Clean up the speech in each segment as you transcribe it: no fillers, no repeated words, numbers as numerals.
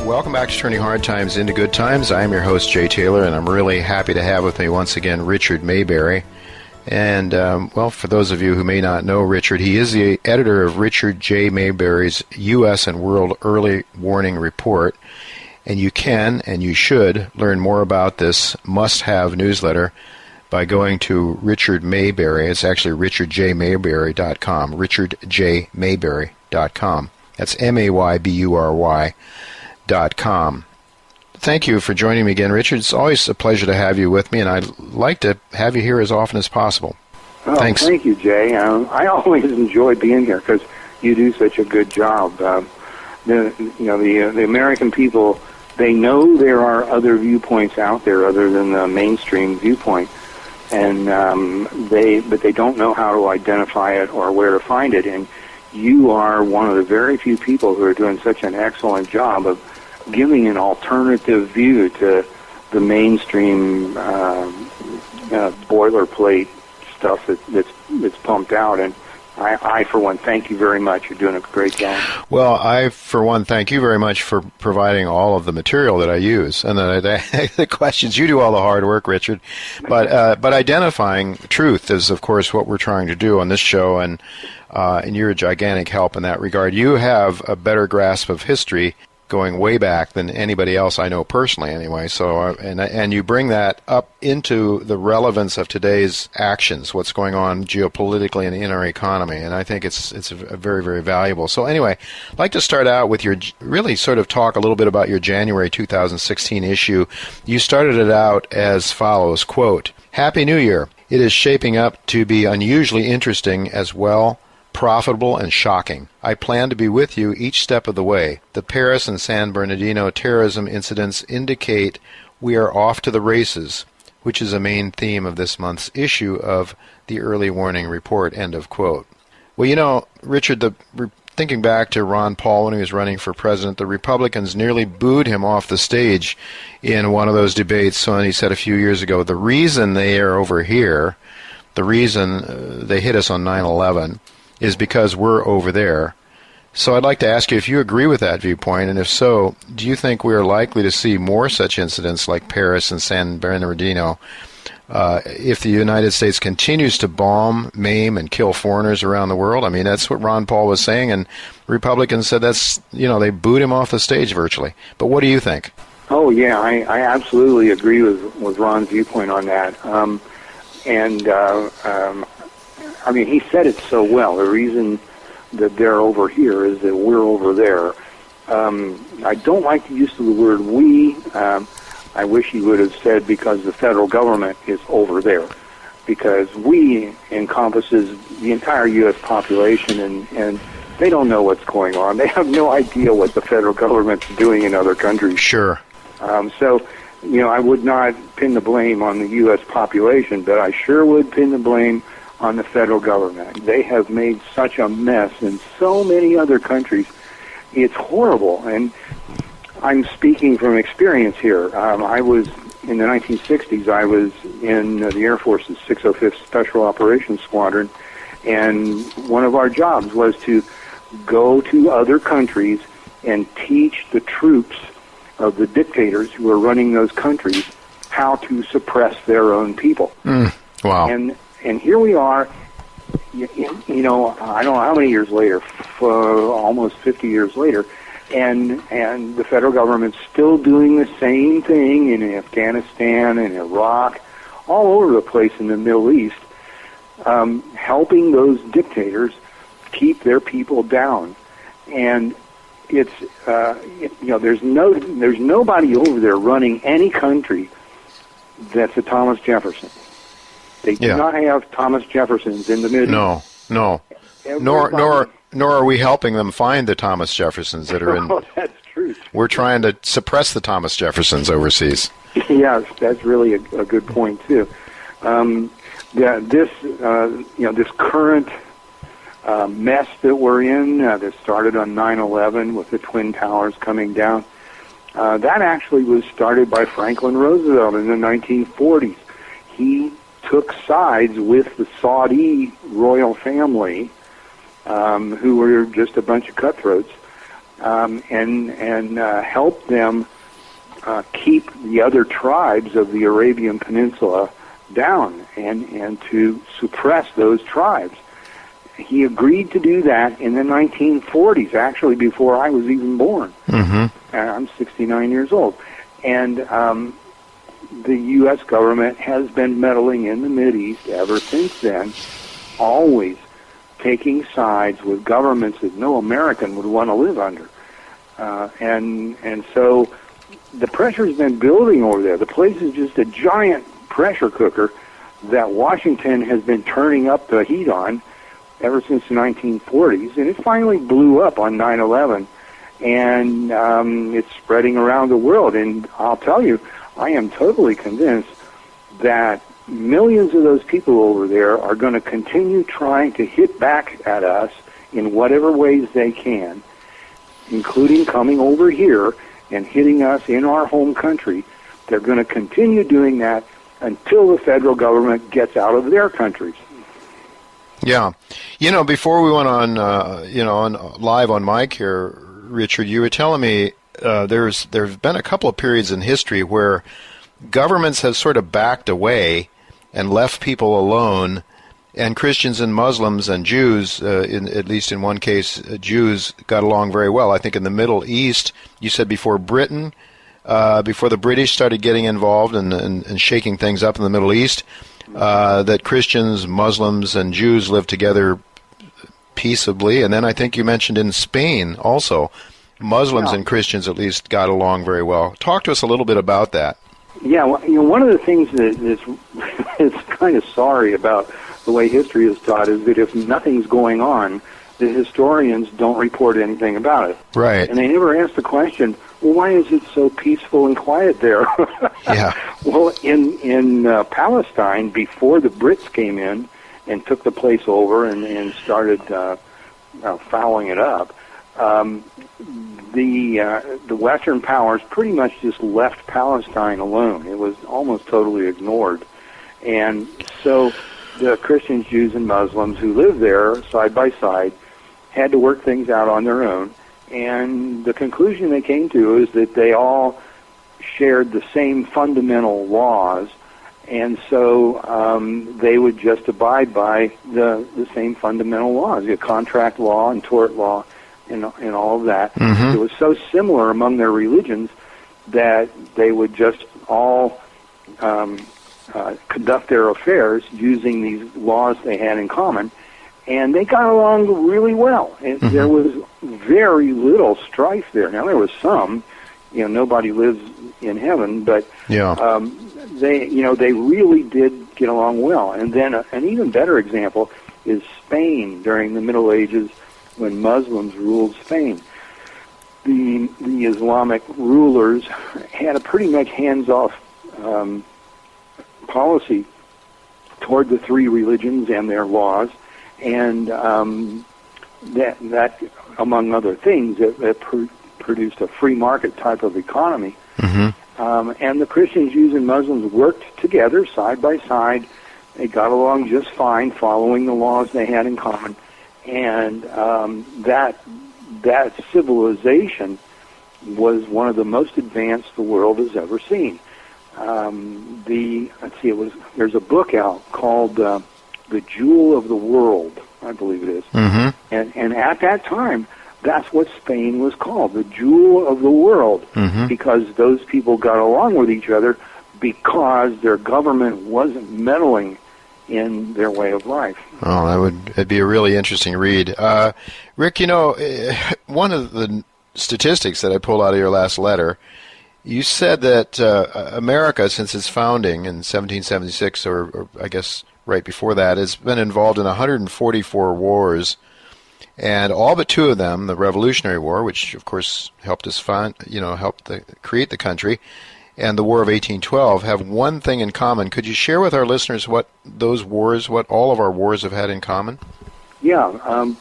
Welcome back to Turning Hard Times into Good Times. I am your host, Jay Taylor, and I'm really happy to have with me once again Richard Maybury. And, well, for those of you who may not know Richard, he is the editor of Richard J. Maybury's U.S. and World Early Warning Report. And you can and you should learn more about this must-have newsletter by going to Richard Maybury. It's actually richardjmaybury.com, richardjmaybury.com. That's MAYBURY.com. Thank you for joining me again, Richard. It's always a pleasure to have you with me, and I'd like to have you here as often as possible. Oh, Thanks. Thank you, Jay. I always enjoy being here because you do such a good job. The American people, they know there are other viewpoints out there other than the mainstream viewpoint, and but they don't know how to identify it or where to find it. And you are one of the very few people who are doing such an excellent job of giving an alternative view to the mainstream boilerplate stuff that's pumped out. And I, for one, thank you very much. You're doing a great job. Well, I, for one, thank you very much for providing all of the material that I use. And the questions, you do all the hard work, Richard. But identifying truth is, of course, what we're trying to do on this show, and you're a gigantic help in that regard. You have a better grasp of history going way back than anybody else I know personally, anyway. So, and you bring that up into the relevance of today's actions, what's going on geopolitically and in our economy, and I think it's very, very valuable. So, anyway, I'd like to start out with your really sort of talk a little bit about your January 2016 issue. You started it out as follows, quote, "Happy New Year. It is shaping up to be unusually interesting as well, profitable and shocking. I plan to be with you each step of the way. The Paris and San Bernardino terrorism incidents indicate we are off to the races, which is a main theme of this month's issue of the Early Warning Report," end of quote. Well, you know, Richard, thinking back to Ron Paul when he was running for president, the Republicans nearly booed him off the stage in one of those debates. So he said a few years ago, the reason they are over here, the reason they hit us on 9/11, is because we're over there. So I'd like to ask you if you agree with that viewpoint, and if so, do you think we are likely to see more such incidents like Paris and San Bernardino if the United States continues to bomb, maim, and kill foreigners around the world? I mean, that's what Ron Paul was saying, and Republicans said that's, they booed him off the stage virtually. But what do you think? Oh, yeah, I absolutely agree with Ron's viewpoint on that. I mean, he said it so well. The reason that they're over here is that we're over there. I don't like the use of the word we. I wish he would have said because the federal government is over there, because we encompasses the entire U.S. population, and they don't know what's going on. They have no idea what the federal government's doing in other countries. Sure. So, I would not pin the blame on the U.S. population, but I sure would pin the blame on the federal government. They have made such a mess in so many other countries. It's horrible, and I'm speaking from experience here. I was, in the 1960s, I was in the Air Force's 605th Special Operations Squadron, and one of our jobs was to go to other countries and teach the troops of the dictators who were running those countries how to suppress their own people. Wow. And here we are, I don't know how many years later, almost 50 years later, and the federal government's still doing the same thing in Afghanistan and Iraq, all over the place in the Middle East, helping those dictators keep their people down. And it's, there's nobody over there running any country that's a Thomas Jefferson. They do not have Thomas Jeffersons in the Middle East. No. Nor are we helping them find the Thomas Jeffersons that are in. Oh, that's true. We're trying to suppress the Thomas Jeffersons overseas. Yes, that's really a good point too. This current mess that we're in, that started on 9/11 with the Twin Towers coming down, that actually was started by Franklin Roosevelt in the 1940s. He took sides with the Saudi royal family, who were just a bunch of cutthroats, and helped them keep the other tribes of the Arabian Peninsula down and to suppress those tribes. He agreed to do that in the 1940s, actually before I was even born. Mm-hmm. I'm 69 years old. And the U.S. government has been meddling in the Mideast ever since then, always taking sides with governments that no American would want to live under. And so the pressure's been building over there. The place is just a giant pressure cooker that Washington has been turning up the heat on ever since the 1940s, and it finally blew up on 9/11, and it's spreading around the world. And I'll tell you, I am totally convinced that millions of those people over there are going to continue trying to hit back at us in whatever ways they can, including coming over here and hitting us in our home country. They're going to continue doing that until the federal government gets out of their countries. Yeah. Before we went on, on live on mic here, Richard, you were telling me there's been a couple of periods in history where governments have sort of backed away and left people alone, and Christians and Muslims and Jews, at least in one case, Jews got along very well. I think in the Middle East, you said before Britain, before the British started getting involved and shaking things up in the Middle East, that Christians, Muslims, and Jews lived together peaceably. And then I think you mentioned in Spain also, Muslims and Christians at least got along very well. Talk to us a little bit about that. Yeah, well, one of the things that is kind of sorry about the way history is taught is that if nothing's going on, the historians don't report anything about it. Right. And they never ask the question, well, why is it so peaceful and quiet there? Yeah. Well, in Palestine, before the Brits came in and took the place over and started fouling it up, the Western powers pretty much just left Palestine alone. It was almost totally ignored. And so the Christians, Jews, and Muslims who lived there side by side had to work things out on their own. And the conclusion they came to is that they all shared the same fundamental laws, and so they would just abide by the same fundamental laws, the contract law and tort law and all of that. Mm-hmm. It was so similar among their religions that they would just all conduct their affairs using these laws they had in common, and they got along really well. And there was very little strife there. Now, there was some, nobody lives in heaven, but they really did get along well. And then an even better example is Spain during the Middle Ages when Muslims ruled Spain. The Islamic rulers had a pretty much hands-off policy toward the three religions and their laws, and that among other things, it produced a free market type of economy. Mm-hmm. And the Christians, Jews, and Muslims worked together side by side. They got along just fine, following the laws they had in common, and that civilization was one of the most advanced the world has ever seen. There's a book out called The Jewel of the World, I believe it is. Mm-hmm. And at that time, that's what Spain was called, the Jewel of the World, because those people got along with each other because their government wasn't meddling in their way of life. Oh, it'd be a really interesting read. Rick, one of the statistics that I pulled out of your last letter, you said that America, since its founding in 1776, or I guess right before that, has been involved in 144 wars, and all but two of them, the Revolutionary War, which of course helped us create the country, and the War of 1812, have one thing in common. Could you share with our listeners what all of our wars have had in common? Yeah,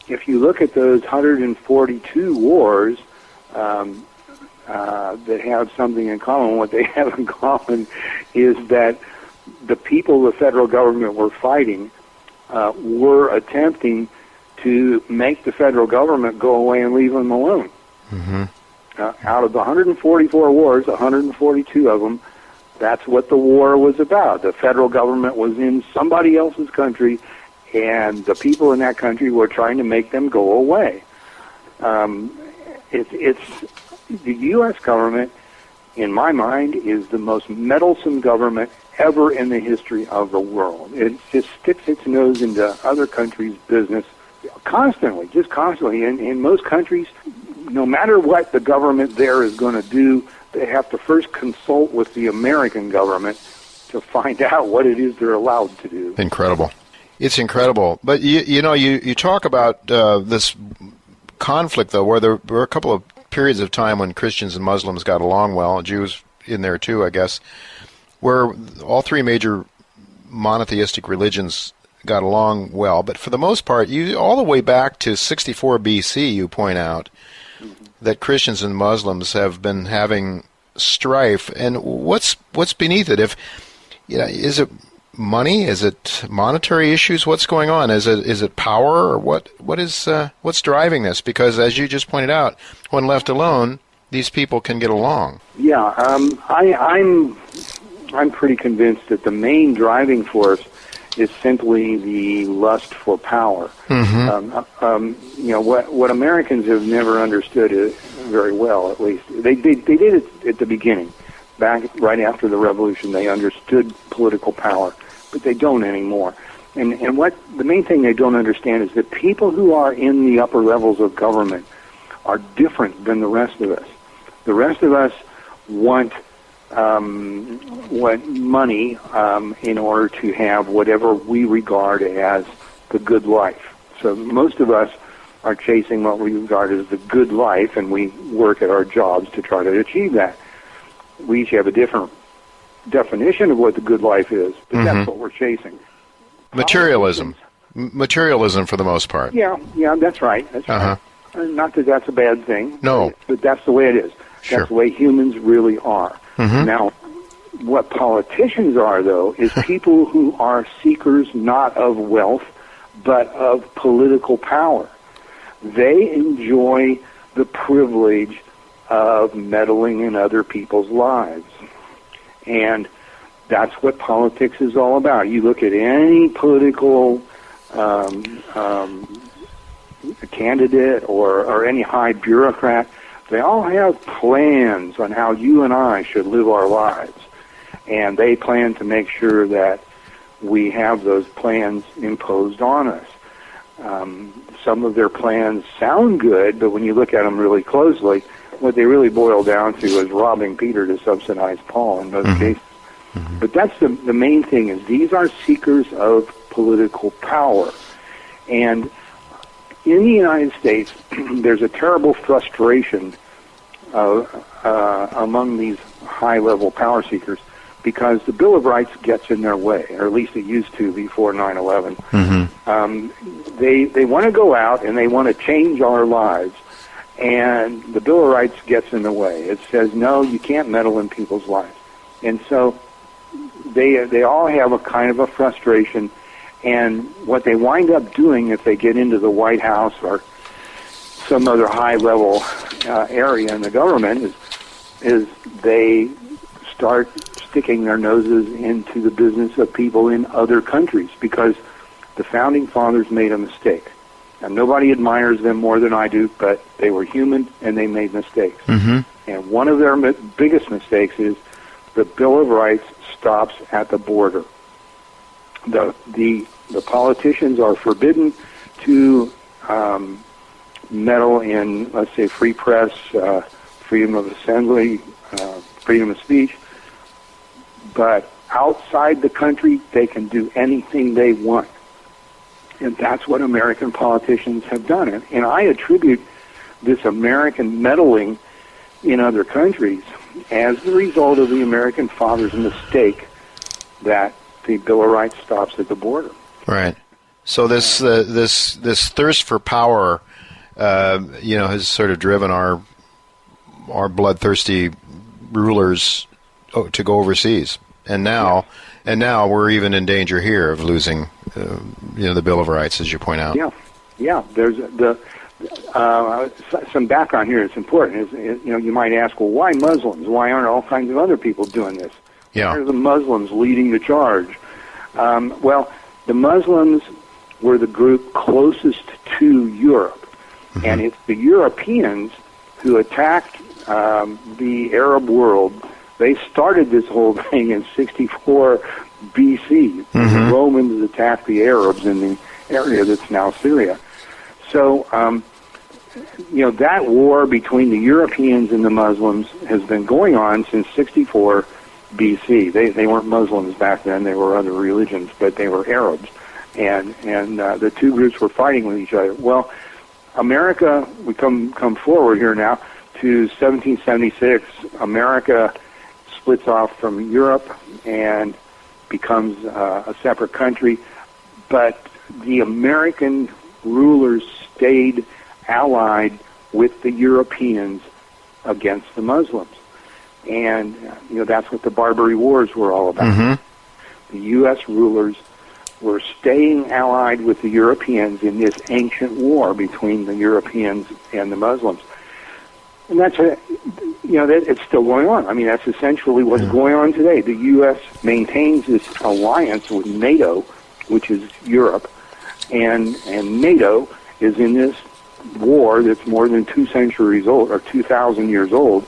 if you look at those 142 wars that have something in common, what they have in common is that the people the federal government were fighting were attempting to make the federal government go away and leave them alone. Out of the 144 wars, 142 of them, that's what the war was about. The federal government was in somebody else's country, and the people in that country were trying to make them go away. It's the U.S. government, in my mind, is the most meddlesome government ever in the history of the world. It just sticks its nose into other countries' business constantly, just constantly. In most countries, no matter what the government there is going to do, they have to first consult with the American government to find out what it is they're allowed to do. Incredible. It's incredible. But, you talk about this conflict, though, where there were a couple of periods of time when Christians and Muslims got along well, Jews in there too, I guess, where all three major monotheistic religions got along well. But for the most part, all the way back to 64 BC, you point out that Christians and Muslims have been having strife. And what's beneath it? Is it money? Is it monetary issues? What's going on? Is it power, or what's driving this? Because as you just pointed out, when left alone, these people can get along. Yeah, I'm pretty convinced that the main driving force is simply the lust for power. What Americans have never understood very well, at least they did it at the beginning, back right after the Revolution. They understood political power, but they don't anymore. And what the main thing they don't understand is that people who are in the upper levels of government are different than the rest of us. The rest of us want money in order to have whatever we regard as the good life. So most of us are chasing what we regard as the good life, and we work at our jobs to try to achieve that. We each have a different definition of what the good life is, but that's what we're chasing. Materialism for the most part. Yeah, that's right. That's right. Not that that's a bad thing. No. But that's the way it is. Sure. That's the way humans really are. Now, what politicians are, though, is people who are seekers not of wealth, but of political power. They enjoy the privilege of meddling in other people's lives. And that's what politics is all about. You look at any political candidate or any high bureaucrat, they all have plans on how you and I should live our lives. And they plan to make sure that we have those plans imposed on us. Some of their plans sound good, but when you look at them really closely, what they really boil down to is robbing Peter to subsidize Paul in most cases. But that's the main thing, is these are seekers of political power. And in the United States, there's a terrible frustration among these high-level power seekers because the Bill of Rights gets in their way, or at least it used to before 9/11. They want to go out and they want to change our lives, and the Bill of Rights gets in the way. It says, no, you can't meddle in people's lives. And so they all have a kind of a frustration, and what they wind up doing if they get into the White House or some other high-level area in the government is they start sticking their noses into the business of people in other countries, because the Founding Fathers made a mistake. And nobody admires them more than I do, but they were human and they made mistakes. And one of their biggest mistakes is the Bill of Rights stops at the border. The politicians are forbidden to meddle in, let's say, free press, freedom of assembly, freedom of speech. But outside the country, they can do anything they want. And that's what American politicians have done. And I attribute this American meddling in other countries as the result of the American fathers' mistake that the Bill of Rights stops at the border. Right. So this thirst for power, has sort of driven our bloodthirsty rulers to go overseas, and now we're even in danger here of losing, the Bill of Rights, as you point out. Yeah. There's some background here is important. You might ask, well, why Muslims? Why aren't all kinds of other people doing this? Yeah. Why are the Muslims leading the charge? Well, the Muslims were the group closest to Europe, and it's the Europeans who attacked the Arab world. They started this whole thing in 64 B.C. The Romans attacked the Arabs in the area that's now Syria. So, that war between the Europeans and the Muslims has been going on since 64 B.C. They weren't Muslims back then; they were other religions, but they were Arabs, and the two groups were fighting with each other. Well, America, we come forward here now to 1776. America splits off from Europe and becomes a separate country, but the American rulers stayed allied with the Europeans against the Muslims. And, that's what the Barbary Wars were all about. The U.S. rulers were staying allied with the Europeans in this ancient war between the Europeans and the Muslims. And that's, it's still going on. I mean, that's essentially what's going on today. The U.S. maintains this alliance with NATO, which is Europe, and NATO is in this war that's more than 2 centuries old, or 2,000 years old.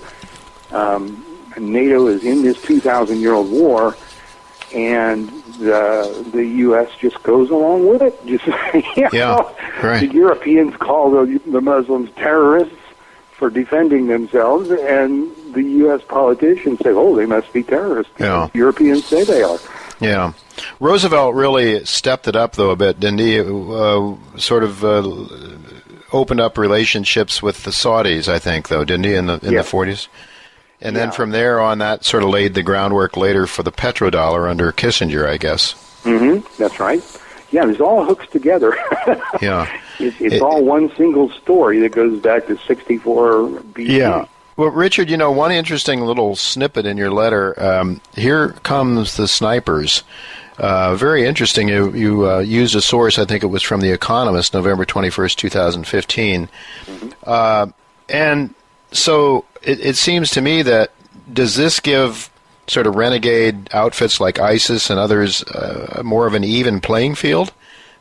NATO is in this 2,000-year-old war, and the U.S. just goes along with it. Right. The Europeans call the Muslims terrorists for defending themselves, and the U.S. politicians say, oh, they must be terrorists. Yeah. Europeans say they are. Yeah. Roosevelt really stepped it up, though, a bit, didn't he? Sort of opened up relationships with the Saudis, I think, though, didn't he, in the 40s? And then from there on, that sort of laid the groundwork later for the petrodollar under Kissinger, I guess. That's right. Yeah, there's all hooks together. Yeah. It's all one single story that goes back to 64 BC. Yeah. Well, Richard, one interesting little snippet in your letter, here comes the snipers. Very interesting. You used a source, I think it was from The Economist, November 21st, 2015. And so it seems to me that, does this give sort of renegade outfits like ISIS and others more of an even playing field?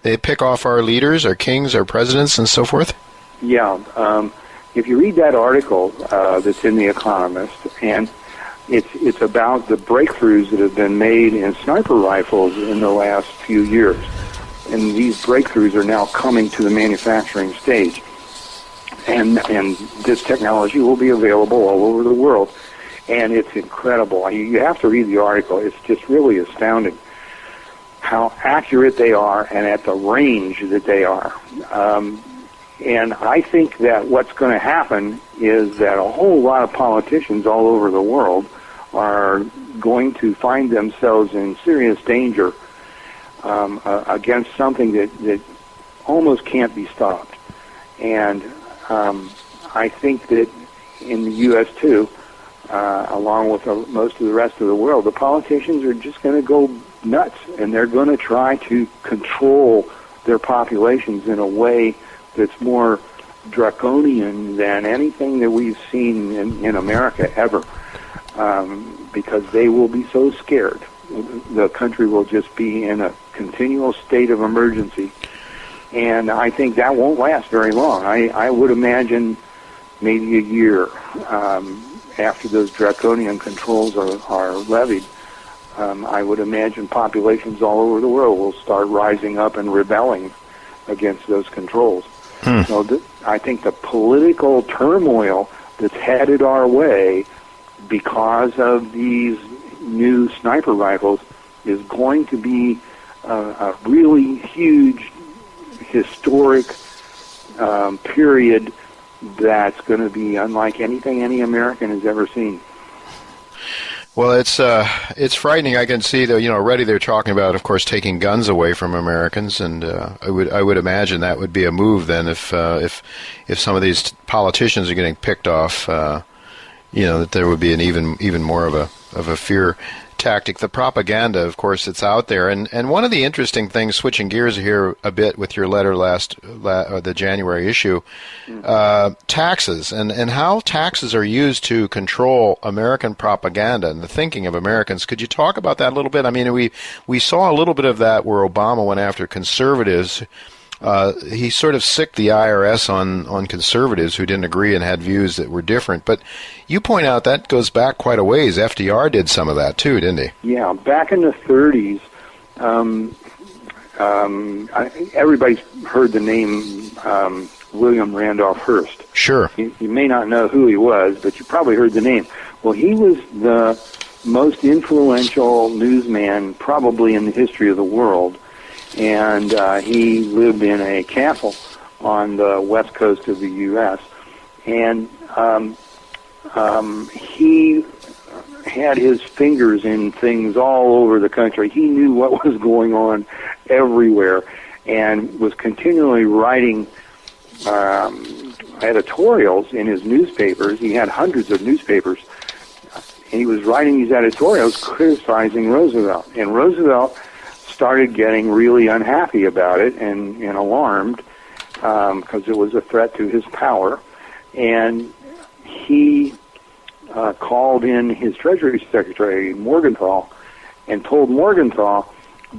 They pick off our leaders, our kings, our presidents, and so forth? Yeah. If you read that article that's in The Economist, and it's about the breakthroughs that have been made in sniper rifles in the last few years. And these breakthroughs are now coming to the manufacturing stage. And this technology will be available all over the world. And it's incredible. You have to read the article. It's just really astounding how accurate they are and at the range that they are. And I think that what's going to happen is that a whole lot of politicians all over the world are going to find themselves in serious danger against something that almost can't be stopped. And I think that in the U.S. too, along with most of the rest of the world, the politicians are just going to go nuts, and they're going to try to control their populations in a way that's more draconian than anything that we've seen in America ever, because they will be so scared. The country will just be in a continual state of emergency, and I think that won't last very long. I would imagine maybe a year after those draconian controls are levied. I would imagine populations all over the world will start rising up and rebelling against those controls. So I think the political turmoil that's headed our way because of these new sniper rifles is going to be a really huge historic period that's going to be unlike anything any American has ever seen. Well, it's frightening. I can see that, already they're talking about, of course, taking guns away from Americans, and I would imagine that would be a move then if some of these politicians are getting picked off, that there would be an even more of a fear tactic, the propaganda, of course, it's out there. And one of the interesting things, switching gears here a bit with your letter the January issue, taxes and how taxes are used to control American propaganda and the thinking of Americans. Could you talk about that a little bit? I mean, we saw a little bit of that where Obama went after conservatives. He sort of sicked the IRS on conservatives who didn't agree and had views that were different. But you point out that goes back quite a ways. FDR did some of that too, didn't he? Yeah, back in the 30s, everybody's heard the name William Randolph Hearst. Sure. You may not know who he was, but you probably heard the name. Well, he was the most influential newsman probably in the history of the world. And he lived in a castle on the west coast of the U.S. And he had his fingers in things all over the country. He knew what was going on everywhere and was continually writing editorials in his newspapers. He had hundreds of newspapers. And he was writing these editorials criticizing Roosevelt. And Roosevelt started getting really unhappy about it and alarmed because it was a threat to his power. And he called in his Treasury Secretary, Morgenthau, and told Morgenthau,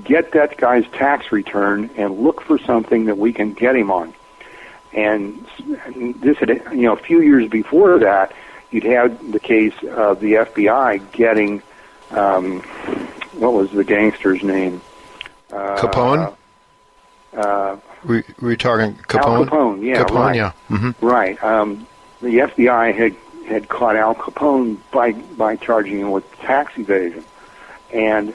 get that guy's tax return and look for something that we can get him on. And this had, a few years before that, you'd had the case of the FBI getting, what was the gangster's name? Capone? Were you talking Capone? Al Capone, yeah. Capone, right. yeah. Mm-hmm. Right. The FBI had caught Al Capone by charging him with tax evasion. And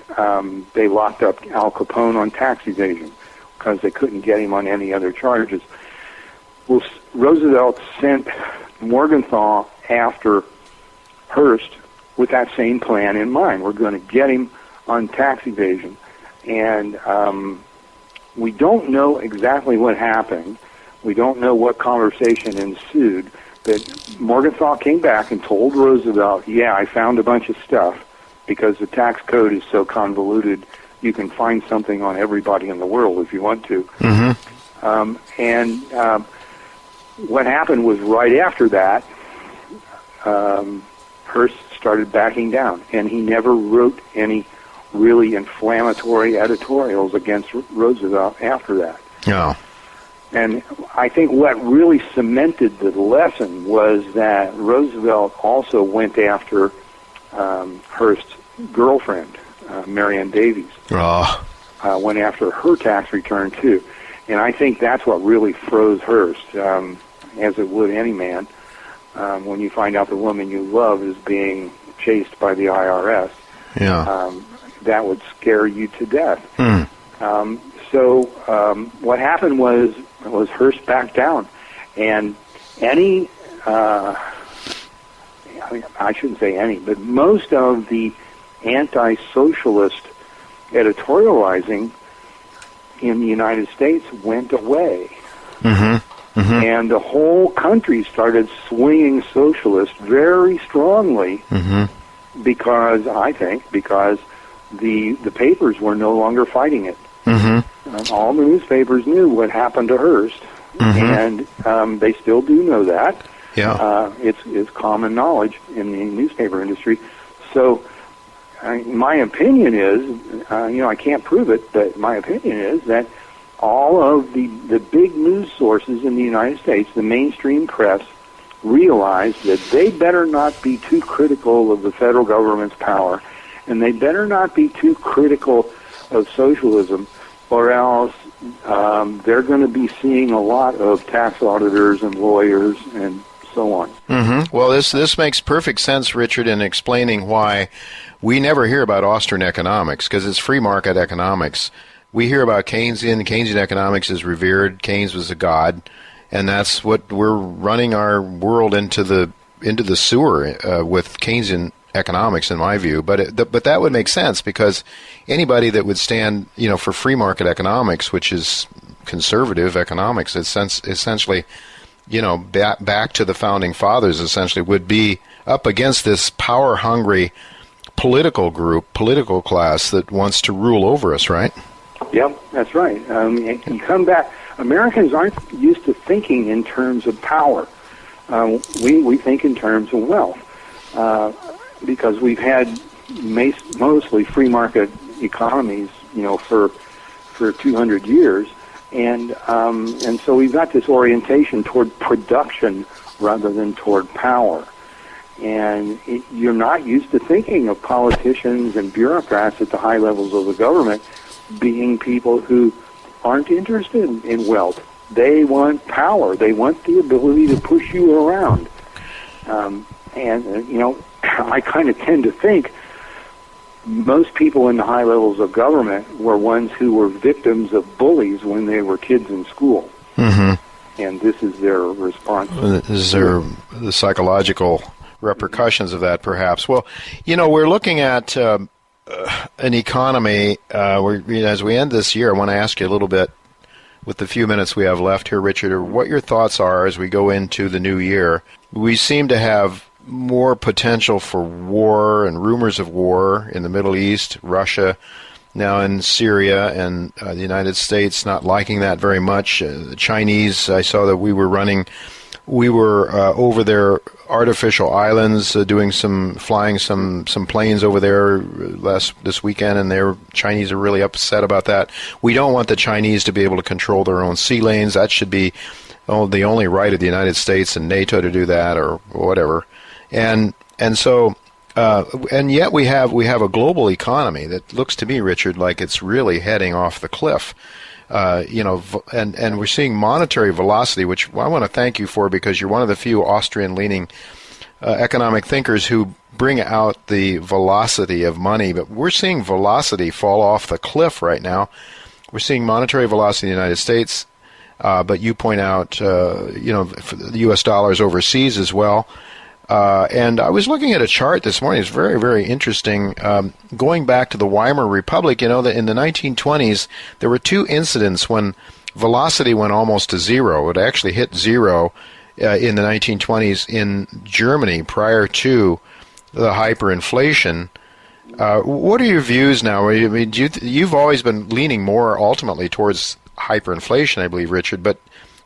they locked up Al Capone on tax evasion because they couldn't get him on any other charges. Well, Roosevelt sent Morgenthau after Hearst with that same plan in mind. We're going to get him on tax evasion. And we don't know exactly what happened. We don't know what conversation ensued. But Morgenthau came back and told Roosevelt, yeah, I found a bunch of stuff because the tax code is so convoluted, you can find something on everybody in the world if you want to. Mm-hmm. What happened was right after that, Hearst started backing down, and he never wrote any really inflammatory editorials against Roosevelt after that. Yeah. And I think what really cemented the lesson was that Roosevelt also went after Hearst's girlfriend, Marion Davies. Oh. Went after her tax return, too. And I think that's what really froze Hearst, as it would any man, when you find out the woman you love is being chased by the IRS. Yeah. That would scare you to death. Mm. So what happened was Hearst backed down, and any, I shouldn't say any, but most of the anti-socialist editorializing in the United States went away. Mm-hmm. Mm-hmm. And the whole country started swinging socialist very strongly because the papers were no longer fighting it. Mm-hmm. All the newspapers knew what happened to Hearst, and they still do know that. Yeah, it's common knowledge in the newspaper industry. So, my opinion is, I can't prove it, but my opinion is that all of the big news sources in the United States, the mainstream press, realized that they better not be too critical of the federal government's power, and they better not be too critical of socialism, or else they're going to be seeing a lot of tax auditors and lawyers and so on. Mm-hmm. Well, this makes perfect sense, Richard, in explaining why we never hear about Austrian economics, because it's free market economics. We hear about Keynesian economics is revered. Keynes was a god, and that's what we're running our world into the sewer with Keynesian economics, in my view. But that would make sense, because anybody that would stand, for free market economics, which is conservative economics, it's essentially, back to the founding fathers, essentially, would be up against this power-hungry political group, political class that wants to rule over us, right? Yep, that's right. And come back. Americans aren't used to thinking in terms of power. We think in terms of wealth because we've had mostly free market economies, for 200 years, and so we've got this orientation toward production rather than toward power. And you're not used to thinking of politicians and bureaucrats at the high levels of the government being people who aren't interested in wealth. They want power. They want the ability to push you around. I kind of tend to think most people in the high levels of government were ones who were victims of bullies when they were kids in school. Mm-hmm. And this is their response. Is there the psychological repercussions of that, perhaps? Well, we're looking at an economy. As we end this year, I want to ask you a little bit, with the few minutes we have left here, Richard, what your thoughts are as we go into the new year. We seem to have more potential for war and rumors of war in the Middle East, Russia, now in Syria, and the United States not liking that very much. The Chinese, I saw that we were over their artificial islands, flying some planes over there this weekend, and the Chinese are really upset about that. We don't want the Chinese to be able to control their own sea lanes. That should be the only right of the United States and NATO to do that, or whatever. And yet we have a global economy that looks to me, Richard, like it's really heading off the cliff. And we're seeing monetary velocity, which I want to thank you for, because you're one of the few Austrian-leaning economic thinkers who bring out the velocity of money. But we're seeing velocity fall off the cliff right now. We're seeing monetary velocity in the United States, but you point out, the U.S. dollars overseas as well. And I was looking at a chart this morning. It's very, very interesting. Going back to the Weimar Republic, that in the 1920s, there were two incidents when velocity went almost to zero. It actually hit zero in the 1920s in Germany prior to the hyperinflation. What are your views now? I mean, you've always been leaning more ultimately towards hyperinflation, I believe, Richard, but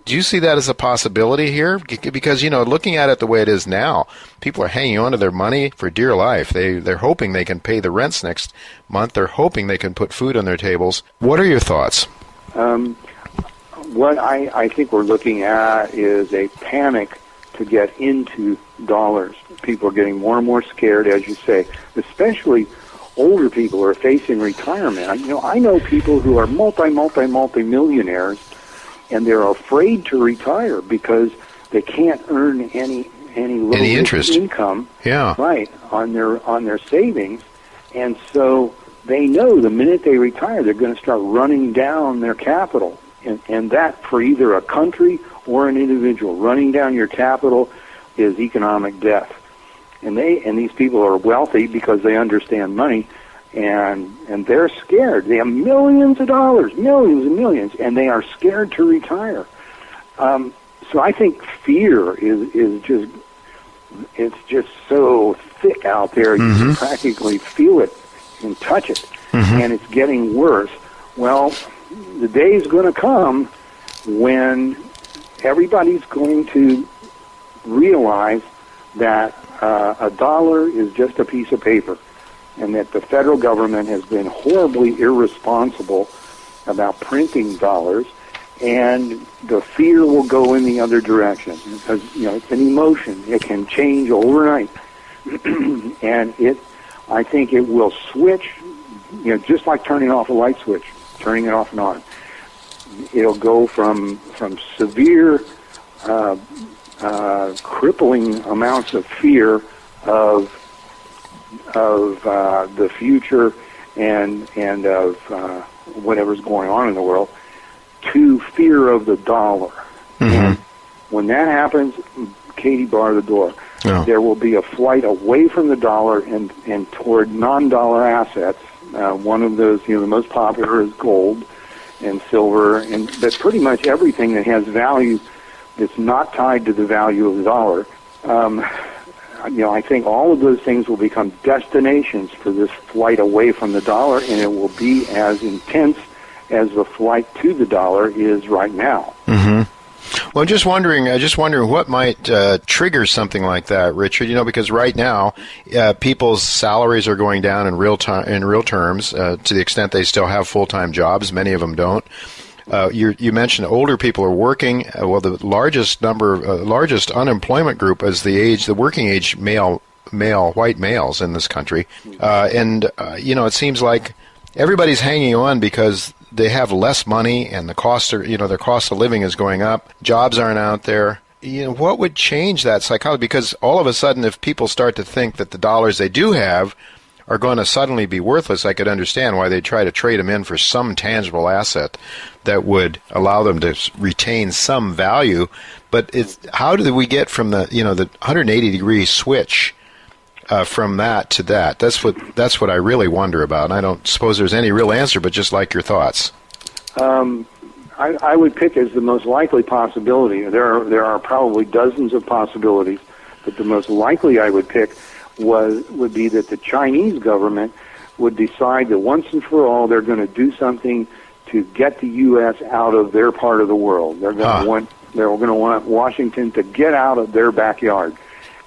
do you see that as a possibility here? Because, looking at it the way it is now, people are hanging on to their money for dear life. They're hoping they can pay the rents next month. They're hoping they can put food on their tables. What are your thoughts? What I think we're looking at is a panic to get into dollars. People are getting more and more scared, as you say, especially older people who are facing retirement. I know people who are multi-millionaires, and they're afraid to retire because they can't earn any interest income, yeah, right, on their savings, and so they know the minute they retire they're going to start running down their capital, and that for either a country or an individual, running down your capital is economic death, and these people are wealthy because they understand money. And they're scared. They have millions of dollars, millions and millions, and they are scared to retire. So I think fear is just so thick out there. You can practically feel it and touch it, and it's getting worse. Well, the day is going to come when everybody's going to realize that a dollar is just a piece of paper, and that the federal government has been horribly irresponsible about printing dollars, and the fear will go in the other direction because it's an emotion. It can change overnight, and I think it will switch. Just like turning off a light switch, turning it off and on. It'll go from severe, crippling amounts of fear of the future and of whatever's going on in the world, to fear of the dollar. And when that happens, Katie, bar the door. Oh. There will be a flight away from the dollar and toward non-dollar assets. One of those, the most popular is gold and silver, but pretty much everything that has value that's not tied to the value of the dollar I think all of those things will become destinations for this flight away from the dollar, and it will be as intense as the flight to the dollar is right now. Mm-hmm. Well, I'm just wondering what might trigger something like that, Richard. Because right now, people's salaries are going down in real terms, to the extent they still have full-time jobs. Many of them don't. You mentioned older people are working. Well, the largest unemployment group is the working age white males in this country, and it seems like everybody's hanging on because they have less money, and their cost of living is going up. Jobs aren't out there. What would change that psychology? Because all of a sudden, if people start to think that the dollars they do have are going to suddenly be worthless, I could understand why they try to trade them in for some tangible asset that would allow them to retain some value. But how do we get from the 180-degree switch from that to that? That's what I really wonder about, and I don't suppose there's any real answer, but just like your thoughts. I would pick as the most likely possibility. There are probably dozens of possibilities, but the most likely I would pick would be that the Chinese government would decide that once and for all they're going to do something to get the U.S. out of their part of the world. They're going to want Washington to get out of their backyard,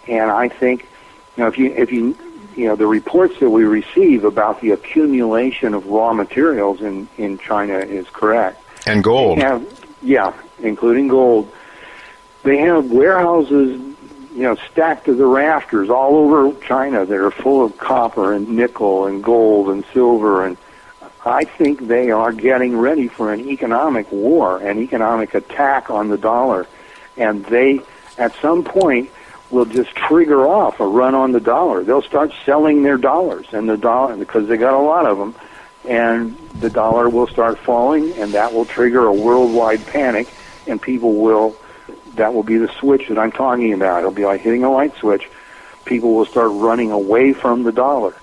and I think. If you the reports that we receive about the accumulation of raw materials in China is correct. And gold. Including gold. They have warehouses, stacked to the rafters all over China that are full of copper and nickel and gold and silver, and I think they are getting ready for an economic war, an economic attack on the dollar, and they, at some point, will just trigger off a run on the dollar. They'll start selling their dollars, and the dollar, because they got a lot of them, and the dollar will start falling, and that will trigger a worldwide panic, and that will be the switch that I'm talking about. It'll be like hitting a light switch. People will start running away from the dollar,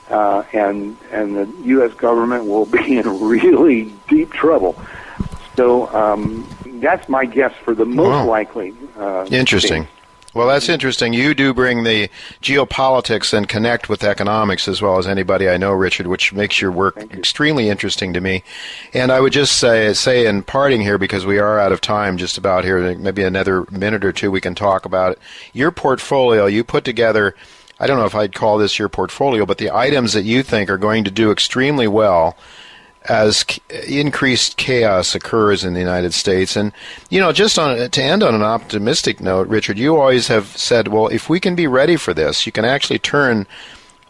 and the U.S. government will be in really deep trouble. So that's my guess for the most likely. Interesting. Thing. Well, that's interesting. You do bring the geopolitics and connect with economics as well as anybody I know, Richard, which makes your work extremely interesting to me. And I would just say in parting here, because we are out of time just about here, maybe another minute or two we can talk about it. Your portfolio, you put together, I don't know if I'd call this your portfolio, but the items that you think are going to do extremely well as increased chaos occurs in the United States. And, just to end on an optimistic note, Richard, you always have said, well, if we can be ready for this, you can actually turn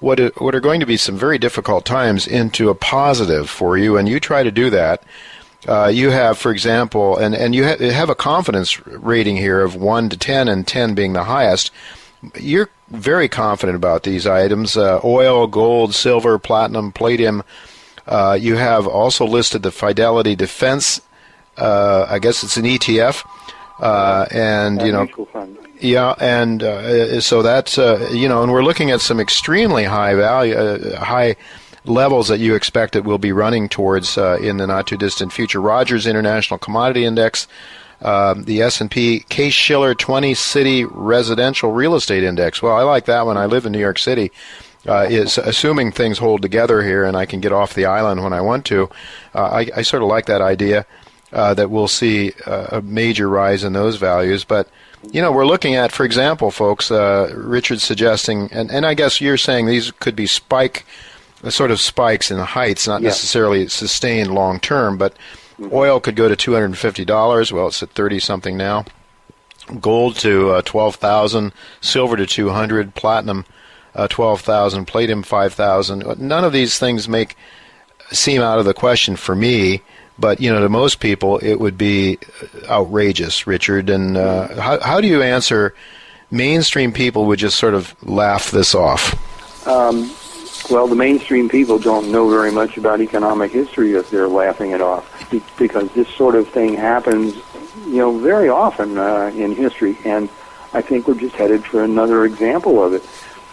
what are going to be some very difficult times into a positive for you, and you try to do that. You have, for example, and you have a confidence rating here of 1 to 10, and 10 being the highest. You're very confident about these items, oil, gold, silver, platinum, palladium. You have also listed the Fidelity Defense. I guess it's an ETF, and mutual fund. Yeah, and so that's and we're looking at some extremely high high levels that you expect it will be running towards in the not too distant future. Rogers International Commodity Index, the S&P Case-Shiller 20 City Residential Real Estate Index. Well, I like that one. I live in New York City. Is assuming things hold together here and I can get off the island when I want to. I sort of like that idea that we'll see a major rise in those values. But, we're looking at, for example, folks, Richard's suggesting, and I guess you're saying these could be sort of spikes in the heights, not necessarily sustained long term, but oil could go to $250. Well, it's at 30-something now. Gold to $12,000, silver to $200, platinum 12,000, palladium 5,000. None of these things seem out of the question for me, but to most people it would be outrageous, Richard. And how do you answer mainstream people would just sort of laugh this off? Well, the mainstream people don't know very much about economic history if they're laughing it off, because this sort of thing happens, very often in history, and I think we're just headed for another example of it.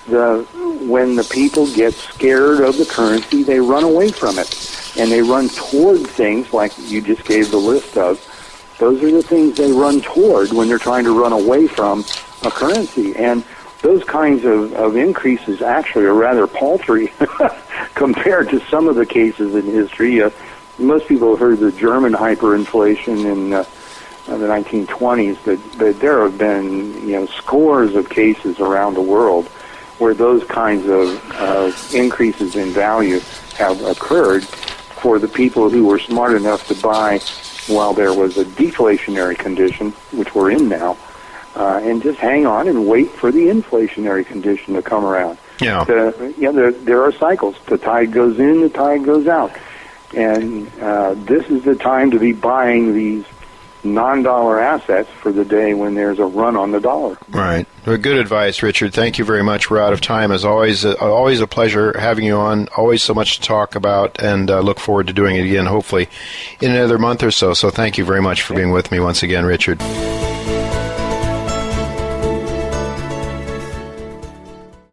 When the people get scared of the currency, they run away from it, and they run toward things like you just gave the list of. Those are the things they run toward when they're trying to run away from a currency. And those kinds of increases actually are rather paltry compared to some of the cases in history. Most people have heard the German hyperinflation in the 1920s, but there have been scores of cases around the world where those kinds of increases in value have occurred for the people who were smart enough to buy while there was a deflationary condition, which we're in now, and just hang on and wait for the inflationary condition to come around. Yeah. There are cycles. The tide goes in, the tide goes out. And this is the time to be buying these non-dollar assets for the day when there's a run on the dollar. Right. Well, good advice, Richard. Thank you very much. We're out of time. As always, always a pleasure having you on. Always so much to talk about, and look forward to doing it again, hopefully, in another month or so. So thank you very much for being with me once again, Richard.